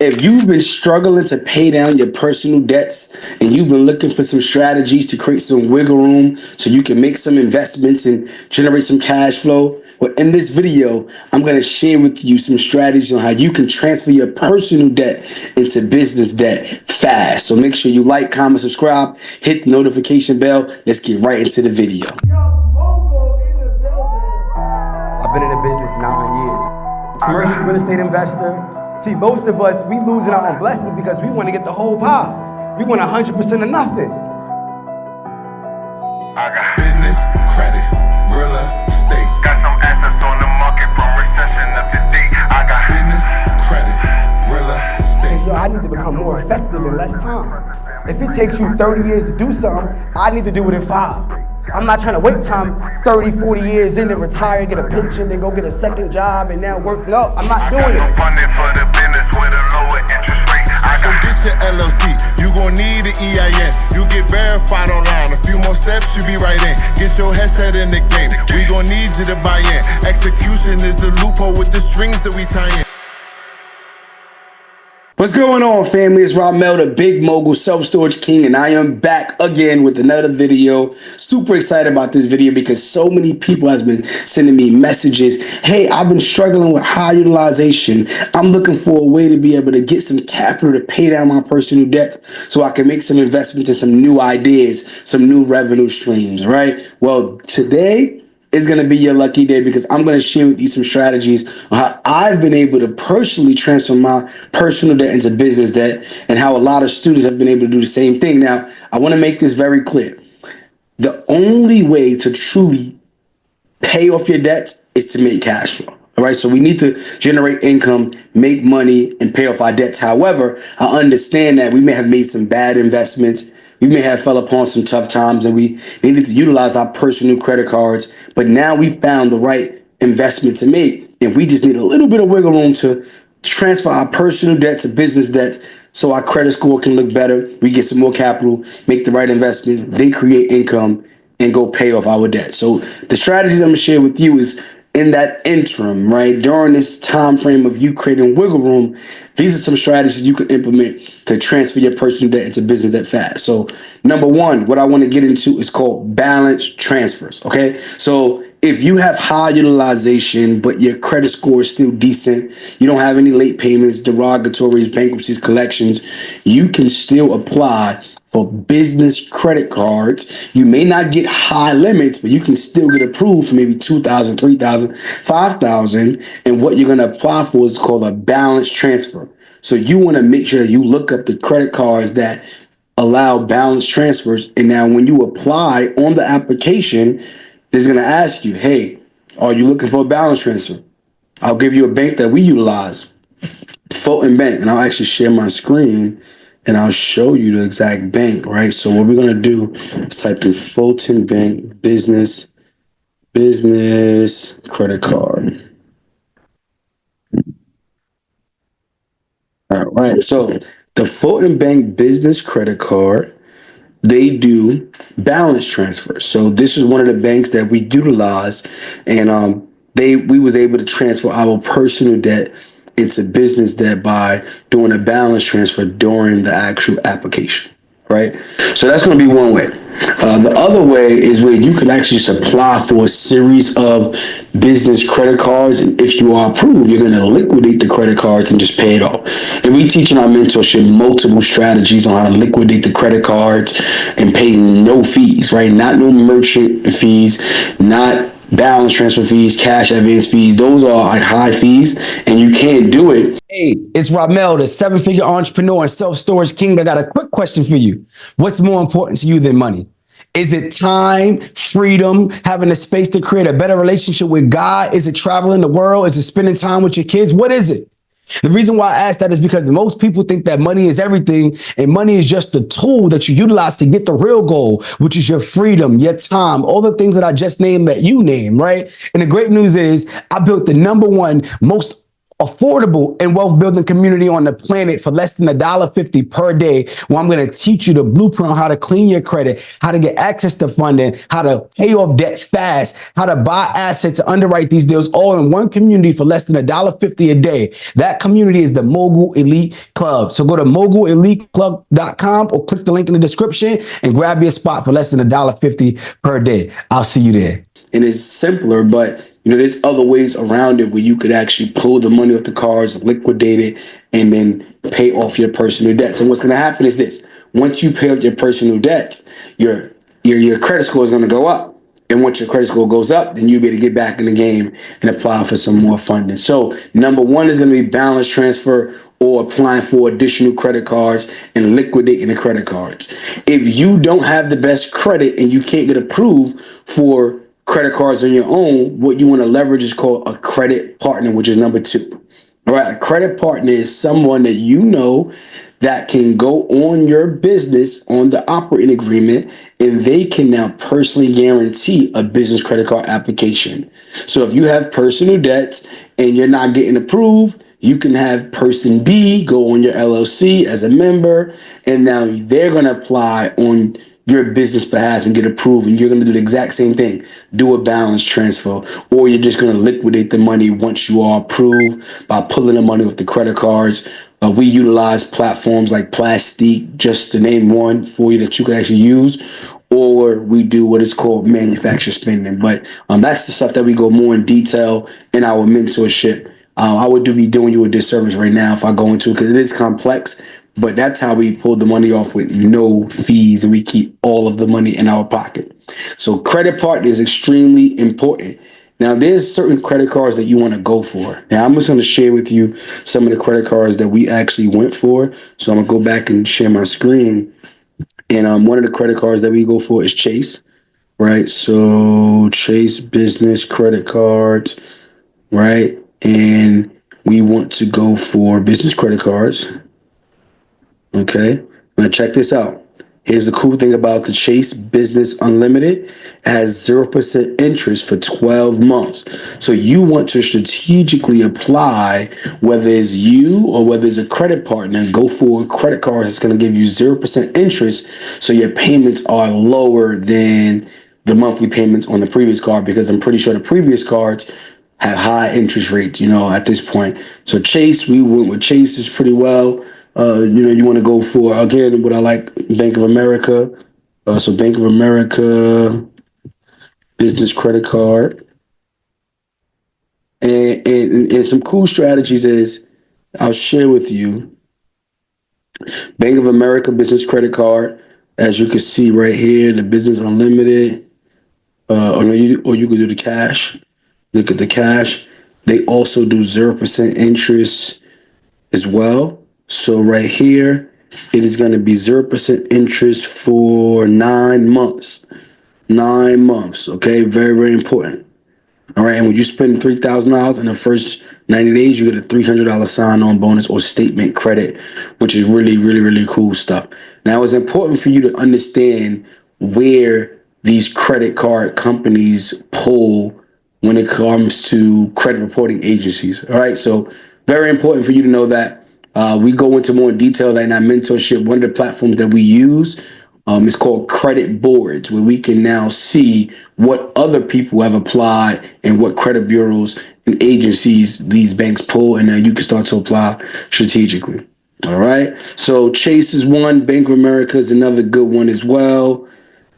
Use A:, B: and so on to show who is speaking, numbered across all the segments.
A: If you've been struggling to pay down your personal debts and you've been looking for some strategies to create some wiggle room so you can make some investments and generate some cash flow, well, in this video, I'm going to share with you some strategies on how you can transfer your personal debt into business debt fast. So make sure you like, comment, subscribe, hit the notification bell. Let's get right into the video.
B: I've been in the business 9 years. Commercial real estate investor. See, most of us, we losing our own blessings because we want to get the whole pie. We want 100% of nothing.
C: I got business, credit, real estate. Got some assets on the market from recession up to date. I got business, credit, real estate.
B: Yo, I need to become more effective in less time. If it takes you 30 years to do something, I need to do it in 5. I'm not trying to wait time 30, 40 years in to retire, get a pension, then go get a second job and now work. No, I'm not doing it.
C: Funding for the business with a lower interest rate. I got get your LLC. You gon' need an EIN. You get verified online. A few more steps, you be right in. Get your headset in the game. We gon' need you to buy in. Execution is the loophole with the strings that we tie in.
A: What's going on, family? It's Ramel, the Big Mogul Self-Storage King, and I am back again with another video. Super excited about this video because so many people has been sending me messages. Hey, I've been struggling with high utilization. I'm looking for a way to be able to get some capital to pay down my personal debt so I can make some investments in some new ideas, some new revenue streams, right? Well, today is going to be your lucky day because I'm going to share with you some strategies on how I've been able to personally transfer my personal debt into business debt and how a lot of students have been able to do the same thing. Now, I want to make this very clear. The only way to truly pay off your debts is to make cash flow. All right, so we need to generate income, make money, and pay off our debts. However, I understand that we may have made some bad investments. We may have fell upon some tough times and we needed to utilize our personal credit cards, but now we found the right investment to make. And we just need a little bit of wiggle room to transfer our personal debt to business debt so our credit score can look better. We get some more capital, make the right investments, then create income and go pay off our debt. So the strategies I'm gonna share with you is in that interim, right? During this time frame of you creating wiggle room, these are some strategies you can implement to transfer your personal debt into business debt fast. So number one, what I want to get into is called balance transfers. Okay. So if you have high utilization, but your credit score is still decent, you don't have any late payments, derogatories, bankruptcies, collections, you can still apply for business credit cards. You may not get high limits, but you can still get approved for maybe $2,000, $3,000, $5,000. And what you're going to apply for is called a balance transfer. So you want to make sure that you look up the credit cards that allow balance transfers. And now when you apply on the application, it's going to ask you, hey, are you looking for a balance transfer? I'll give you a bank that we utilize, Fulton Bank, and I'll actually share my screen and I'll show you the exact bank, right? So what we're going to do is type in Fulton Bank business credit card. All right. So the Fulton Bank business credit card, they do balance transfers. So this is one of the banks that we utilize, and we was able to transfer our personal debt into business debt by doing a balance transfer during the actual application, right? So that's going to be one way. The other way is where you can actually just apply for a series of business credit cards, and if you are approved, you're going to liquidate the credit cards and just pay it off. And we teach in our mentorship multiple strategies on how to liquidate the credit cards and pay no fees, right? Not no merchant fees, not balance transfer fees, cash advance fees. Those are like high fees and you can't do it. Hey, it's Ramel, the 7-figure entrepreneur and self-storage king. I got a quick question for you. What's more important to you than money? Is it time, freedom, having a space to create a better relationship with God? Is it traveling the world? Is it spending time with your kids? What is it? The reason why I ask that is because most people think that money is everything, and money is just the tool that you utilize to get the real goal, which is your freedom, your time, all the things that I just named that you name, right? And the great news is I built the #1 most affordable and wealth building community on the planet for less than $1.50 per day, where I'm going to teach you the blueprint on how to clean your credit, how to get access to funding, how to pay off debt fast, how to buy assets, underwrite these deals, all in one community for less than $1.50 a day. That community is the Mogul Elite Club. So go to moguleliteclub.com or click the link in the description and grab your spot for less than $1.50 per day. I'll see you there.
B: And it's simpler, but there's other ways around it where you could actually pull the money off the cards, liquidate it, and then pay off your personal debts. And what's going to happen is this: once you pay off your personal debts, your credit score is going to go up. And once your credit score goes up, then you'll be able to get back in the game and apply for some more funding. So number one is going to be balance transfer, or applying for additional credit cards and liquidating the credit cards. If you don't have the best credit and you can't get approved for credit cards on your own, what you want to leverage is called a credit partner, which is number two. All right, a credit partner is someone that you know that can go on your business on the operating agreement, and they can now personally guarantee a business credit card application. So if you have personal debts and you're not getting approved, you can have person B go on your LLC as a member, and now they're going to apply on your business behalf and get approved, and you're going to do the exact same thing, do a balance transfer, or you're just going to liquidate the money once you are approved by pulling the money off the credit cards. We utilize platforms like Plastique, just to name one for you that you can actually use, or we do what is called manufacturer spending. But that's the stuff that we go more in detail in our mentorship. I would be doing you a disservice right now if I go into it, because it is complex. But that's how we pull the money off with no fees, and we keep all of the money in our pocket. So credit partner is extremely important. Now, there's certain credit cards that you want to go for. Now, I'm just going to share with you some of the credit cards that we actually went for. So I'm going to go back and share my screen. And one of the credit cards that we go for is Chase, right? So Chase business credit cards, right? And we want to go for business credit cards. Okay, now check this out. Here's the cool thing about the Chase Business Unlimited. It has 0% interest for 12 months. So you want to strategically apply, whether it's you or whether it's a credit partner, go for a credit card that's going to give you 0% interest, so your payments are lower than the monthly payments on the previous card, because I'm pretty sure the previous cards have high interest rates, at this point. So Chase, we went with Chase is pretty well. You want to go for, again, what I like, Bank of America. So Bank of America business credit card. And some cool strategies is, I'll share with you, Bank of America business credit card. As you can see right here, the Business Unlimited, or you can do the cash. Look at the cash. They also do 0% interest as well. So right here, it is going to be 0% interest for 9 months. 9 months, okay? Very, very important. All right, and when you spend $3,000 in the first 90 days, you get a $300 sign-on bonus or statement credit, which is really, really, really cool stuff. Now, it's important for you to understand where these credit card companies pull when it comes to credit reporting agencies. All right, so very important for you to know that. We go into more detail in our mentorship. One of the platforms that we use is called credit boards, where we can now see what other people have applied and what credit bureaus and agencies these banks pull, and then you can start to apply strategically. All right. So Chase is one. Bank of America is another good one as well.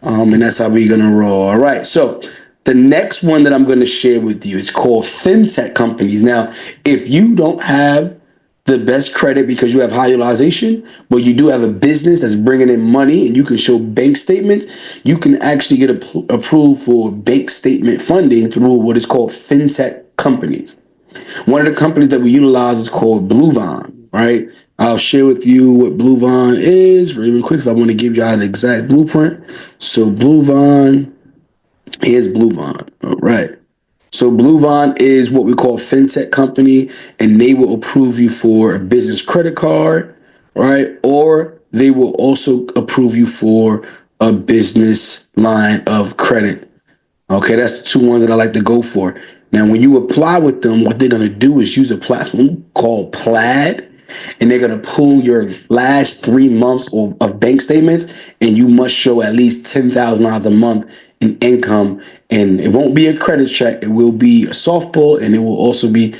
B: And that's how we're going to roll. All right. So the next one that I'm going to share with you is called Fintech companies. Now, if you don't have the best credit because you have high utilization, but you do have a business that's bringing in money and you can show bank statements, you can actually get approved for bank statement funding through what is called Fintech companies. One of the companies that we utilize is called Bluevine, right? I'll share with you what Bluevine is really, really quick, because I want to give you an exact blueprint. So Bluevine, here's Bluevine, all right. So Bluevine is what we call a fintech company, and they will approve you for a business credit card, right? Or they will also approve you for a business line of credit. Okay, that's the two ones that I like to go for.
A: Now, when you apply with them, what they're going to do is use a platform called Plaid, and they're going to pull your last 3 months of bank statements, and you must show at least $10,000 a month in income. And it won't be a credit check. It will be a softball, and it will also be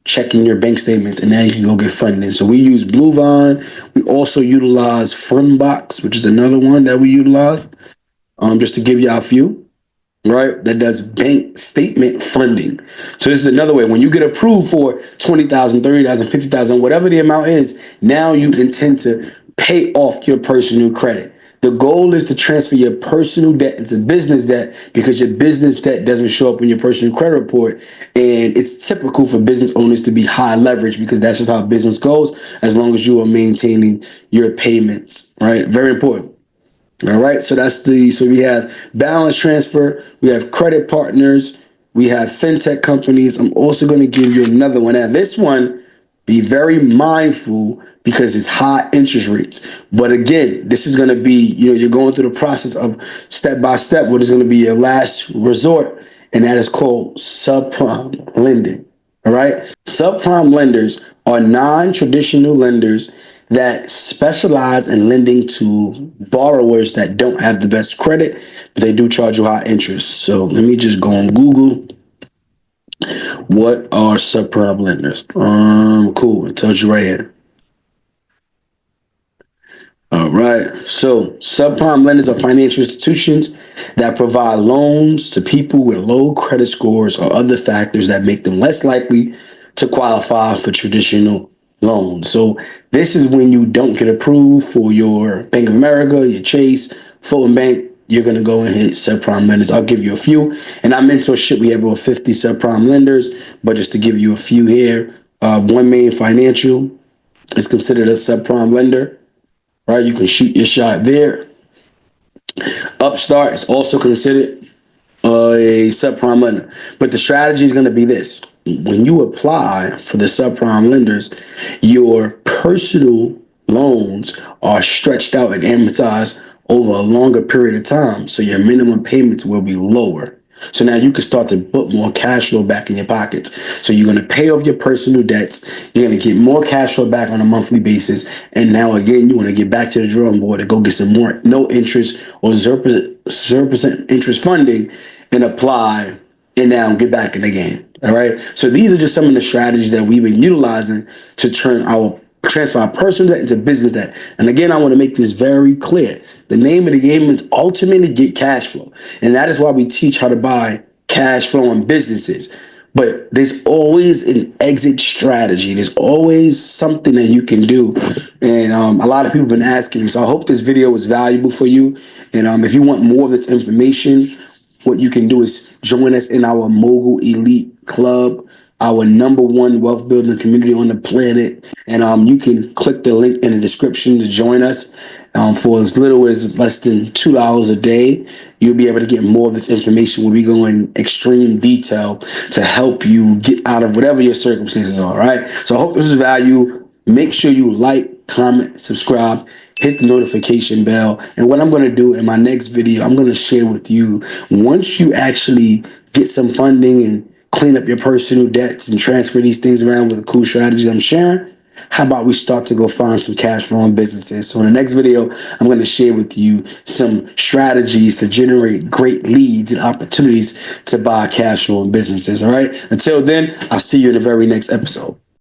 A: checking your bank statements, and then you can go get funding. So we use Bluevine. We also utilize Fundbox, which is another one that we utilize. Just to give you a few. Right, that does bank statement funding. So this is another way. When you get approved for 20,000, 30,000, 50,000, whatever the amount is, now you intend to pay off your personal credit. The goal is to transfer your personal debt into business debt, because your business debt doesn't show up in your personal credit report. And it's typical for business owners to be high leverage, because that's just how business goes, as long as you are maintaining your payments, right? Very important. All right, so we have balance transfer, we have credit partners, we have fintech companies. I'm also going to give you another one. Now, this one, be very mindful because it's high interest rates. But again, this is going to be, you're going through the process of step by step, what is going to be your last resort, and that is called subprime lending. All right, subprime lenders are non-traditional lenders that specialize in lending to borrowers that don't have the best credit, but they do charge you high interest. So let me just go on Google. What are subprime lenders? Cool. It tells you right here. All right. So subprime lenders are financial institutions that provide loans to people with low credit scores or other factors that make them less likely to qualify for traditional loans. So this is when you don't get approved for your Bank of America, your Chase, Fulton Bank. You're going to go and hit subprime lenders. I'll give you a few. In our mentorship, we have over 50 subprime lenders, but just to give you a few here, One Main Financial is considered a subprime lender, right? You can shoot your shot there. Upstart is also considered a subprime lender, but the strategy is going to be this. When you apply for the subprime lenders, your personal loans are stretched out and amortized over a longer period of time, so your minimum payments will be lower. So now you can start to put more cash flow back in your pockets. So you're going to pay off your personal debts. You're going to get more cash flow back on a monthly basis. And now, again, you want to get back to the drawing board and go get some more no interest or 0% interest funding and apply and now get back in the game. All right. So these are just some of the strategies that we've been utilizing to transfer our personal debt into business debt. And again, I want to make this very clear. The name of the game is ultimately get cash flow. And that is why we teach how to buy cash flow in businesses. But there's always an exit strategy. There's always something that you can do. And a lot of people have been asking me. So I hope this video was valuable for you. And if you want more of this information, what you can do is join us in our Mogul Elite Club, our #1 wealth building community on the planet. And you can click the link in the description to join us. For as little as less than $2 a day, you'll be able to get more of this information where we go in extreme detail to help you get out of whatever your circumstances are, right? So I hope this is value. Make sure you like, comment, subscribe, hit the notification bell. And what I'm going to do in my next video, I'm going to share with you, once you actually get some funding and clean up your personal debts and transfer these things around with the cool strategies I'm sharing, how about we start to go find some cash flowing businesses? So in the next video, I'm going to share with you some strategies to generate great leads and opportunities to buy cash flowing businesses. All right. Until then, I'll see you in the very next episode.